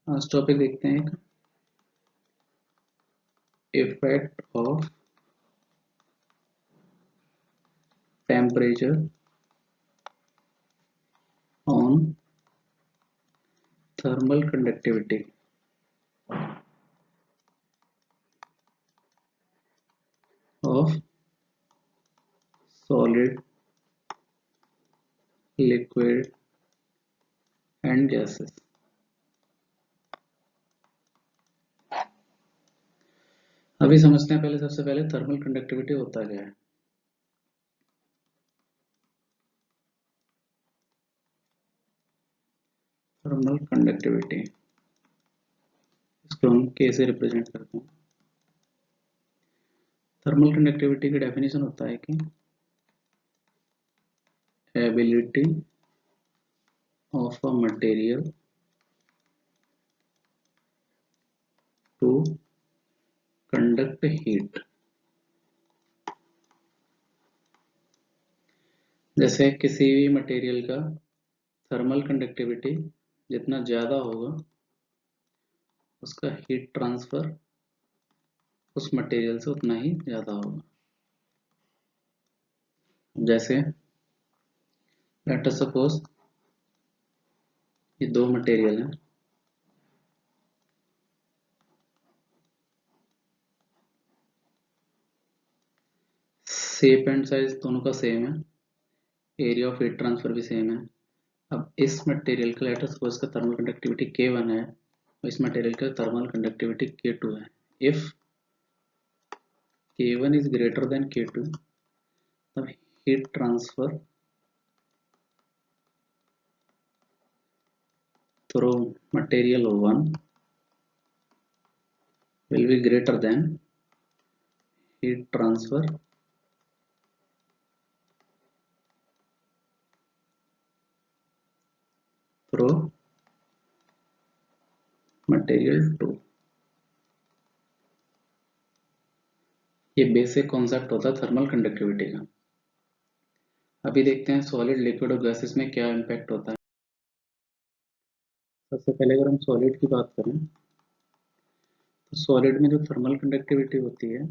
आज टॉपिक देखते हैं effect of temperature on thermal conductivity of solid, liquid and gases. अभी समझते हैं सबसे पहले थर्मल कंडक्टिविटी होता क्या है। थर्मल कंडक्टिविटी इसको हम कैसे रिप्रेजेंट करते हैं। थर्मल कंडक्टिविटी की डेफिनेशन होता है कि ability of a material to conduct heat. जैसे किसी भी मटेरियल का थर्मल कंडक्टिविटी जितना ज़्यादा होगा उसका हीट ट्रांसफर उस मटेरियल से उतना ही ज़्यादा होगा। जैसे लेट अस सपोज ये दो मटेरियल हैं, शेप एंड साइज दोनों का सेम है, एरिया ऑफ हीट ट्रांसफर भी सेम है। अब इस मटेरियल का लेट अस सपोज का थर्मल कंडक्टिविटी K1 है और इस मटेरियल का थर्मल कंडक्टिविटी K2 है। If K1 is greater than K2 तब heat transfer through material 1 will be greater than heat transfer through material 2। ये बेसिक कॉन्सेप्ट होता है थर्मल कंडक्टिविटी का। अभी देखते हैं सॉलिड, लिक्विड और गैसेस में क्या इम्पैक्ट होता है। सबसे पहले अगर हम सॉलिड की बात करें तो सॉलिड में जो थर्मल कंडक्टिविटी होती है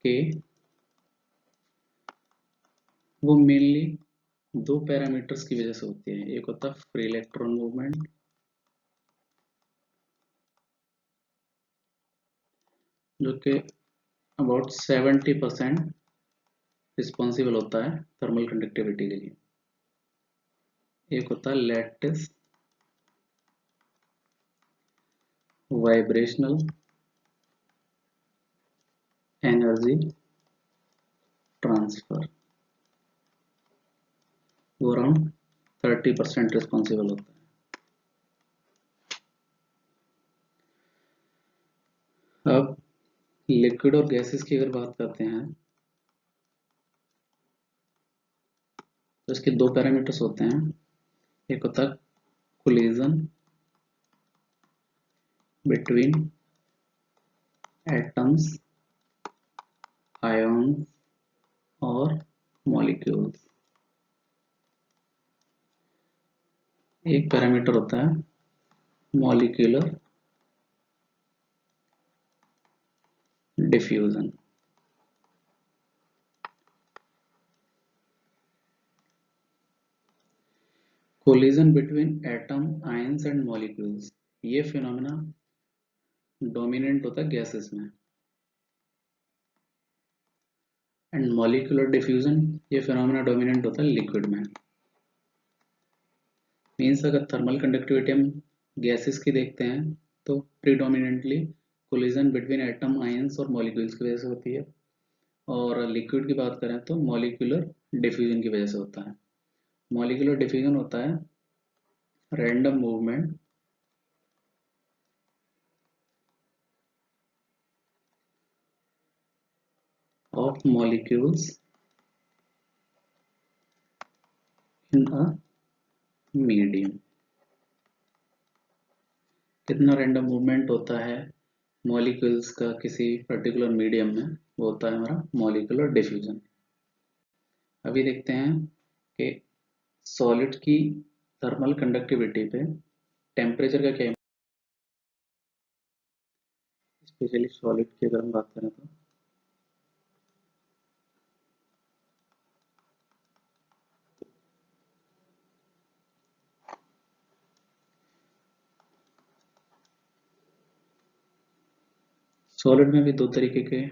K, वो मेनली दो पैरामीटर्स की वजह से होती है। एक होता है फ्री इलेक्ट्रॉन मूवमेंट, जो कि अबाउट 70% रिस्पॉन्सिबल होता है थर्मल कंडक्टिविटी के लिए। एक होता है लैटिस वाइब्रेशनल एनर्जी ट्रांसफर, वो अराउंड 30% रिस्पॉन्सिबल होता है। अब लिक्विड और गैसेस की अगर बात करते हैं तो इसके दो पैरामीटर्स होते हैं। एक होता है कोलिजन बिटवीन एटम्स, आयन्स और मॉलिक्यूल्स। एक पैरामीटर होता है molecular diffusion. Collision between atom, ions and molecules, ये फिनोमेना डोमिनेंट होता है गैसेस में। एंड मॉलिक्यूलर डिफ्यूजन, ये फिनोमेना डोमिनेंट होता है लिक्विड में। मीन्स अगर थर्मल कंडक्टिविटी हम गैसेस की देखते हैं तो predominantly collision between atom, ions और मॉलिक्यूल्स की वजह से होती है, और लिक्विड की बात करें तो मॉलिक्यूलर डिफ्यूजन की वजह से होता है। मॉलिक्यूलर डिफ्यूजन होता है random movement of molecules in a medium. कितना रैंडम मूवमेंट होता है मॉलिक्यूल्स का किसी पर्टिकुलर मीडियम में, वो होता है हमारा मॉलिक्यूलर डिफ्यूजन। अभी देखते हैं कि सॉलिड की थर्मल कंडक्टिविटी पे टेम्परेचर का क्या, स्पेशली सॉलिड की अगर हम बात करें तो सॉलिड में भी दो तरीके के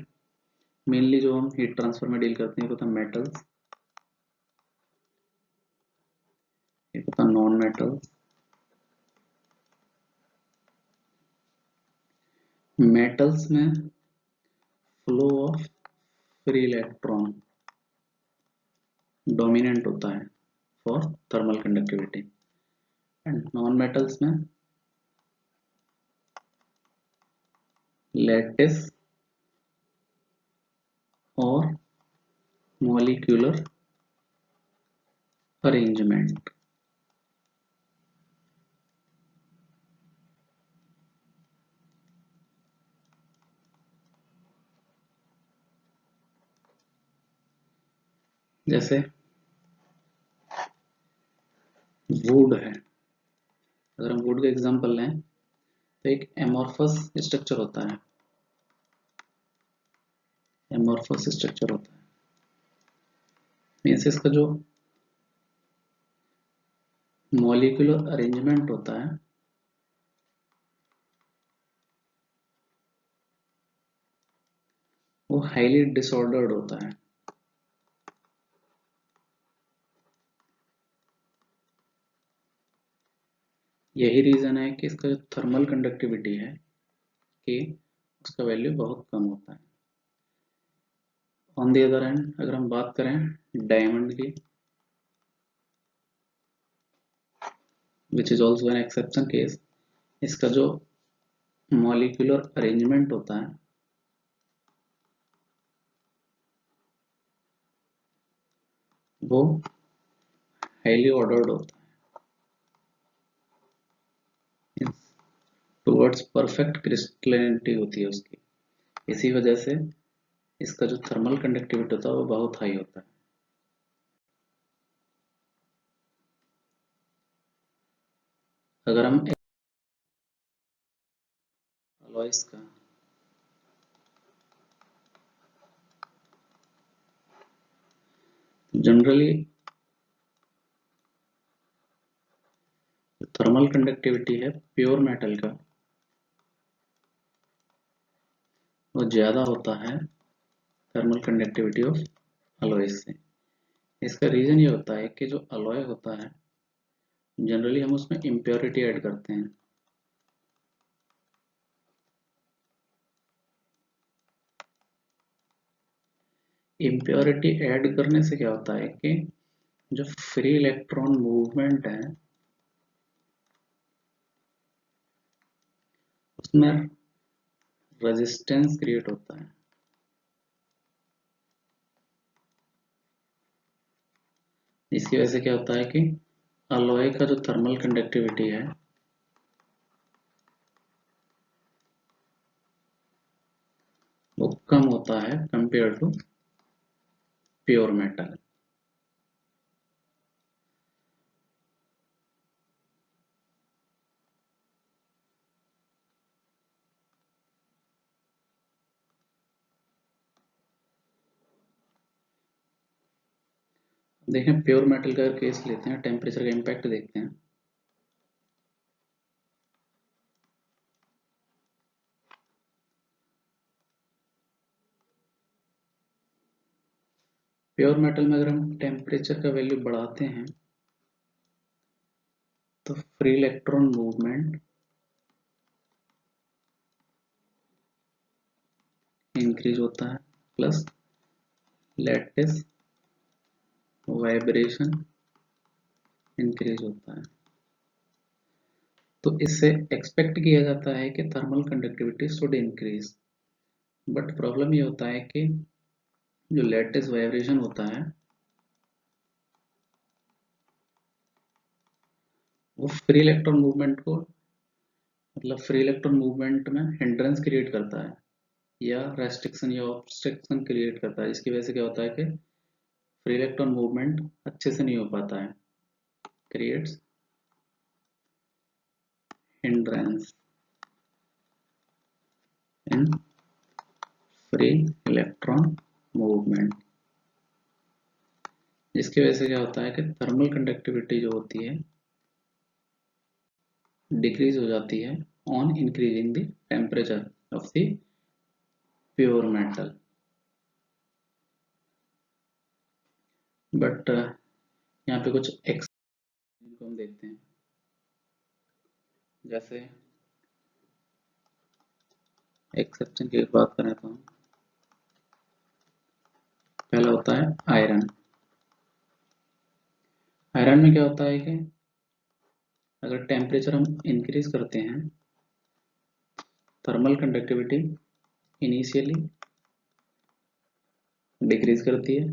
मेनली जो हम हीट ट्रांसफर में डील करते हैं, एक होता है मेटल्स, एक होता है नॉन मेटल्स। मेटल्स में flow of free electron dominant होता है for thermal conductivity, and non metals में लैटिस और मॉलिक्यूलर अरेंजमेंट। जैसे वुड है, अगर हम वुड का एग्जांपल लें तो एक एमॉर्फस स्ट्रक्चर होता है, एमॉर्फस स्ट्रक्चर होता है मीन्स इसका जो मॉलिक्यूलर अरेंजमेंट होता है वो हाईली डिसऑर्डर्ड होता है। यही रीजन है कि इसका जो थर्मल कंडक्टिविटी है कि उसका वैल्यू बहुत कम होता है। ऑन द अदर हैंड अगर हम बात करें डायमंड की, which is also an exception case, इसका जो मॉलिक्यूलर अरेंजमेंट होता है वो हाईली ऑर्डर्ड होता है, टुवर्ड्स परफेक्ट क्रिस्टलिनिटी होती है उसकी। इसी वजह से इसका जो थर्मल कंडक्टिविटी होता है वो बहुत हाई होता है। अगर हम अलॉयस का जनरली थर्मल कंडक्टिविटी है प्योर मेटल का वो ज़्यादा होता है थर्मल कंडक्टिविटी ऑफ अलॉयस से। इसका रीज़न ये होता है कि जो अलॉय होता है जनरली हम उसमें इम्प्योरिटी ऐड करते हैं। इम्प्योरिटी ऐड करने से क्या होता है कि जो फ्री इलेक्ट्रॉन मूवमेंट है उसमें रेजिस्टेंस क्रिएट होता है। इसकी वजह से क्या होता है कि अलॉय का जो थर्मल कंडक्टिविटी है वो कम होता है कंपेयर टू प्योर मेटल। देखें प्योर मेटल का केस लेते हैं, टेम्परेचर का इम्पैक्ट देखते हैं। प्योर मेटल में अगर हम टेम्परेचर का वैल्यू बढ़ाते हैं तो फ्री इलेक्ट्रॉन मूवमेंट इंक्रीज होता है प्लस लैटिस वाइब्रेशन इंक्रीज होता है। तो इससे एक्सपेक्ट किया जाता है कि thermal conductivity should increase, but problem ये होता है कि जो लैटिस वाइब्रेशन होता है वो फ्री इलेक्ट्रॉन मूवमेंट को मतलब फ्री इलेक्ट्रॉन मूवमेंट में हिंड्रेंस क्रिएट करता है या रेस्ट्रिक्शन या ऑब्स्ट्रक्शन क्रिएट करता है, जिसकी वजह से क्या होता है कि फ्री इलेक्ट्रॉन मूवमेंट अच्छे से नहीं हो पाता है। creates hindrance in free electron movement, जिसकी वजह से क्या होता है कि थर्मल कंडक्टिविटी जो होती है डिक्रीज हो जाती है on increasing the temperature of the pure metal. But यहाँ पे कुछ एक्सेप्शन को हम देखते हैं। जैसे एक्सेप्शन की बात करें तो पहला होता है आयरन। आयरन में क्या होता है कि अगर टेम्परेचर हम इंक्रीज करते हैं, थर्मल कंडक्टिविटी इनिशियली डिक्रीज करती है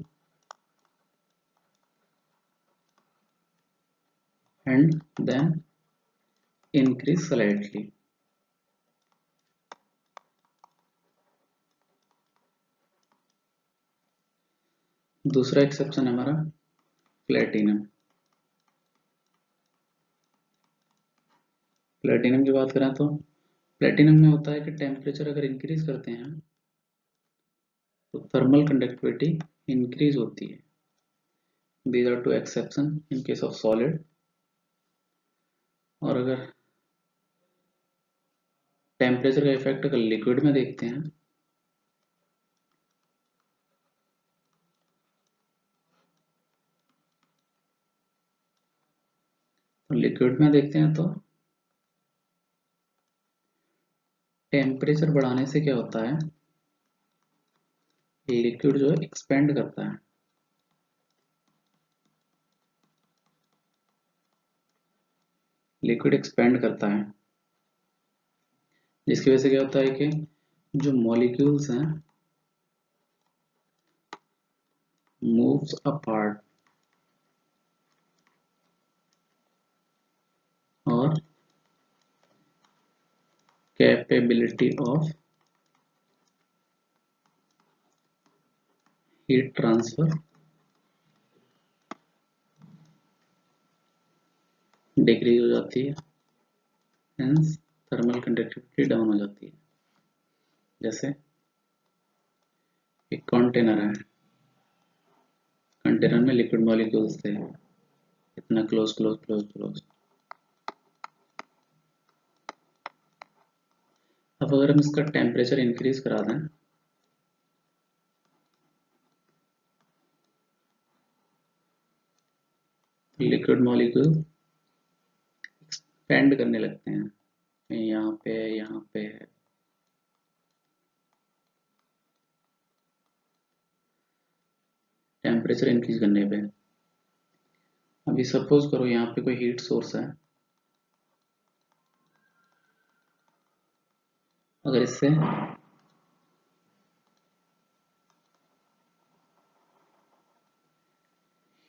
एंड देन इंक्रीज स्लाइटली। दूसरा एक्सेप्शन है हमारा प्लेटिनम। प्लेटिनम की बात करें तो प्लेटिनम में होता है कि टेम्परेचर अगर इंक्रीज करते हैं तो थर्मल कंडक्टिविटी इंक्रीज होती है। These are two exception in case of solid. और अगर टेम्परेचर का इफेक्ट अगर लिक्विड में देखते हैं तो लिक्विड में देखते हैं तो टेम्परेचर बढ़ाने से क्या होता है, लिक्विड जो है एक्सपेंड करता है। लिक्विड एक्सपेंड करता है, जिसकी वजह से क्या होता है कि जो मॉलिक्यूल्स हैं मूव्स अपार्ट और capability of heat transfer decrease हो जाती है, हेंस थर्मल कंडक्टिविटी डाउन हो जाती है। जैसे एक कंटेनर है, कंटेनर में लिक्विड मॉलिक्यूल्स थे, इतना क्लोज क्लोज क्लोज क्लोज। अब अगर हम इसका टेम्परेचर इंक्रीज करा दें लिक्विड मॉलिक्यूल एक्सपेंड करने लगते हैं, यहाँ पे है। टेम्परेचर इंक्रीज करने पे अभी सपोज करो यहाँ पे कोई हीट सोर्स है, अगर इससे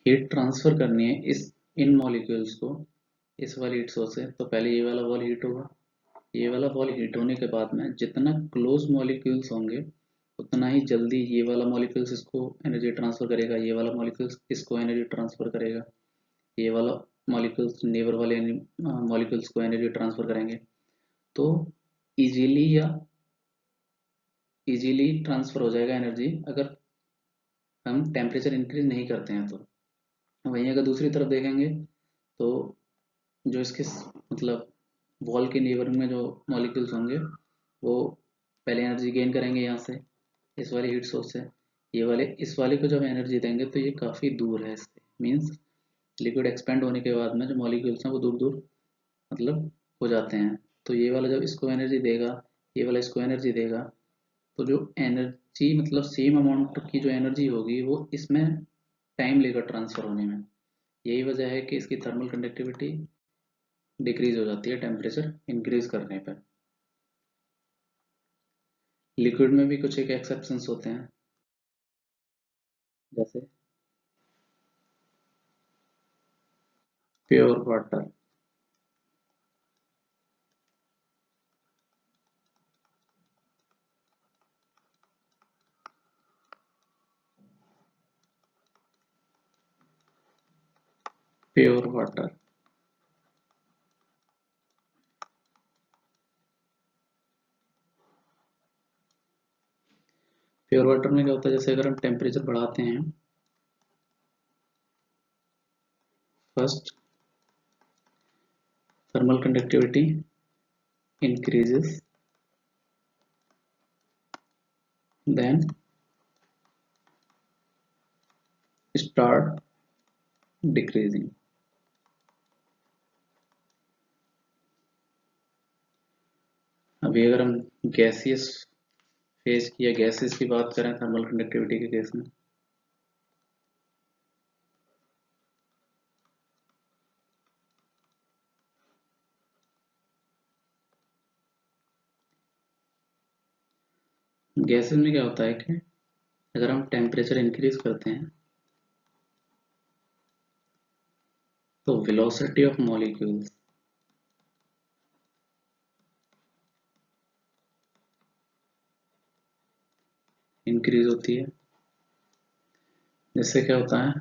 हीट ट्रांसफर करनी है इन मॉलिक्यूल्स को इस वाली हीट सोर्स से, तो पहले ये वाला वॉल हीट होगा। ये वाला वॉल हीट होने के बाद में जितना क्लोज मॉलिक्यूल्स होंगे उतना ही जल्दी ये वाला मॉलिक्यूल्स इसको एनर्जी ट्रांसफर करेगा, ये वाला मॉलिक्यूल्स इसको एनर्जी ट्रांसफर करेगा, ये वाला मॉलिक्यूल्स नेबर वाले मॉलिक्यूल्स को एनर्जी ट्रांसफर करेंगे। तो इजीली ट्रांसफर हो जाएगा एनर्जी अगर हम टेम्परेचर इंक्रीज नहीं करते हैं। तो वहीं अगर दूसरी तरफ देखेंगे तो जो इसके मतलब वॉल के नेबर में जो मॉलिक्यूल्स होंगे वो पहले एनर्जी गेन करेंगे यहाँ से इस वाली हीट सोर्स से। ये वाले इस वाले को जब एनर्जी देंगे तो ये काफ़ी दूर है इससे, मीन्स लिक्विड एक्सपेंड होने के बाद में जो मॉलिक्यूल्स हैं वो दूर दूर मतलब हो जाते हैं। तो ये वाला जब इसको एनर्जी देगा, ये वाला इसको एनर्जी देगा, तो जो एनर्जी मतलब सेम अमाउंट की जो एनर्जी होगी वो इसमें टाइम लेगा ट्रांसफर होने में। यही वजह है कि इसकी थर्मल कंडक्टिविटी डिक्रीज हो जाती है टेम्परेचर इंक्रीज करने पर। लिक्विड में भी कुछ एक एक्सेप्शंस होते हैं, जैसे pure water. Pure water pure water में क्या होता है, जैसे अगर हम टेम्परेचर बढ़ाते हैं, first thermal conductivity increases, then start decreasing. अभी अगर हम गैसियस फेज की या गैसेस की बात करें थर्मल कंडक्टिविटी के केस में, गैसेस में क्या होता है कि अगर हम टेम्परेचर इंक्रीज करते हैं तो वेलोसिटी ऑफ मॉलिक्यूल्स इंक्रीज होती है, जिससे क्या होता है,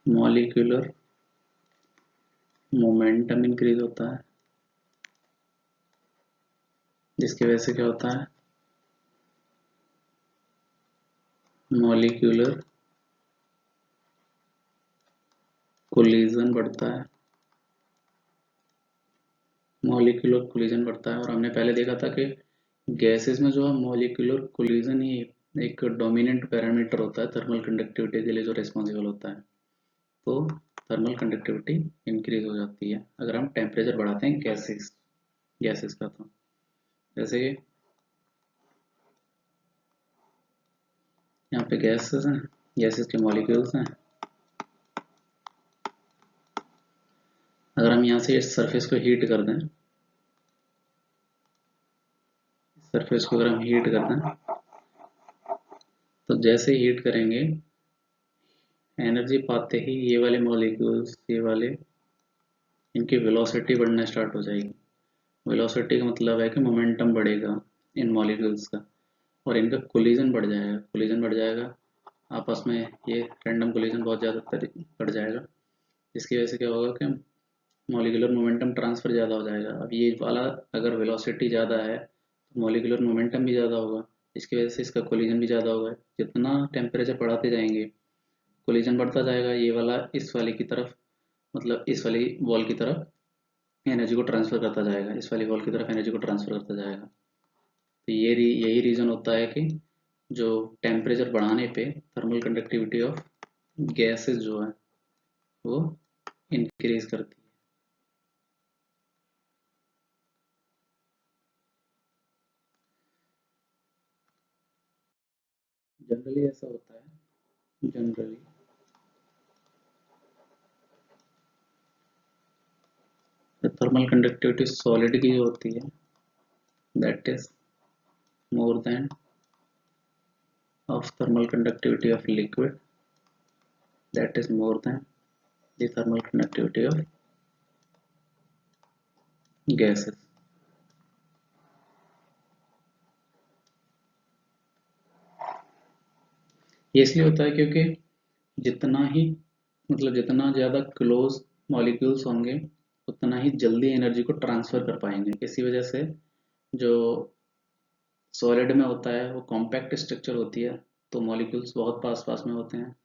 मॉलिक्यूलर मोमेंटम इंक्रीज होता है, जिसकी वजह से क्या होता है, मॉलिक्यूलर कोलिजन बढ़ता है, मॉलिक्यूलर कोलिजन बढ़ता है। और हमने पहले देखा था कि गैसेस में जो है मॉलिक्यूलर कोलिजन ही एक डोमिनेंट पैरामीटर होता है थर्मल कंडक्टिविटी के लिए जो रिस्पॉन्सिबल होता है। तो थर्मल कंडक्टिविटी इंक्रीज हो जाती है अगर हम टेम्परेचर बढ़ाते हैं गैसेस का। तो जैसे कि यहाँ पे गैसेस हैं, गैसेस के मॉलिक्यूल्स हैं। अगर हम यहाँ से इस सरफेस को हीट कर दें, सरफेस को अगर हम हीट कर दें तो जैसे हीट करेंगे एनर्जी पाते ही ये वाले मॉलिक्यूल्स, ये वाले, इनकी वेलोसिटी बढ़ना स्टार्ट हो जाएगी। वेलोसिटी का मतलब है कि मोमेंटम बढ़ेगा इन मॉलिक्यूल्स का, और इनका कोलिजन बढ़ जाएगा। कोलिजन बढ़ जाएगा आपस में, ये रैंडम कोलिजन बहुत ज़्यादा बढ़ जाएगा, जिसकी वजह से क्या होगा कि मॉलिक्यूलर मोमेंटम ट्रांसफर ज़्यादा हो जाएगा। अब ये वाला अगर वेलोसिटी ज़्यादा है तो मॉलिक्यूलर मोमेंटम भी ज़्यादा होगा, इसकी वजह से इसका कोलिजन भी ज़्यादा होगा। जितना टेम्परेचर बढ़ाते जाएंगे कोलिजन बढ़ता जाएगा, ये वाला इस वाले की तरफ, मतलब इस वाली वॉल की तरफ एनर्जी को ट्रांसफर करता जाएगा, इस वाली वॉल की तरफ एनर्जी को ट्रांसफर करता जाएगा। तो यही रीज़न होता है कि जो टेम्परेचर बढ़ाने पे थर्मल कंडक्टिविटी ऑफ गैसेस जो है वो इंक्रीज करती है। जनरली ऐसा होता है, जनरली थर्मल कंडक्टिविटी सॉलिड की जो होती है that is more than of thermal conductivity of liquid, that is more than the thermal conductivity of gases। ये इसलिए होता है क्योंकि जितना ही, मतलब जितना ज़्यादा क्लोज मॉलिक्यूल्स होंगे उतना ही जल्दी एनर्जी को ट्रांसफर कर पाएंगे। इसी वजह से जो सॉलिड में होता है वो कॉम्पैक्ट स्ट्रक्चर होती है, तो मॉलिक्यूल्स बहुत पास पास में होते हैं।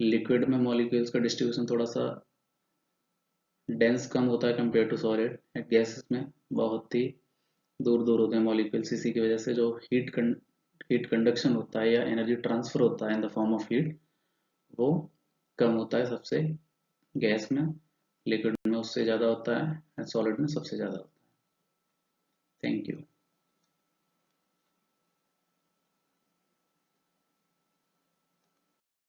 लिक्विड में मॉलिक्यूल्स का डिस्ट्रीब्यूशन थोड़ा सा डेंस कम होता है कंपेयर टू सॉलिड। गैसेस में बहुत ही दूर दूर होते हैं मॉलिक्यूल्स, इसी की वजह से जो हीट कंडक्शन होता है या एनर्जी ट्रांसफर होता है in the form of heat वो कम होता है सबसे गैस में, लिक्विड में उससे ज़्यादा होता है, सॉलिड में सबसे ज़्यादा होता है। Thank you.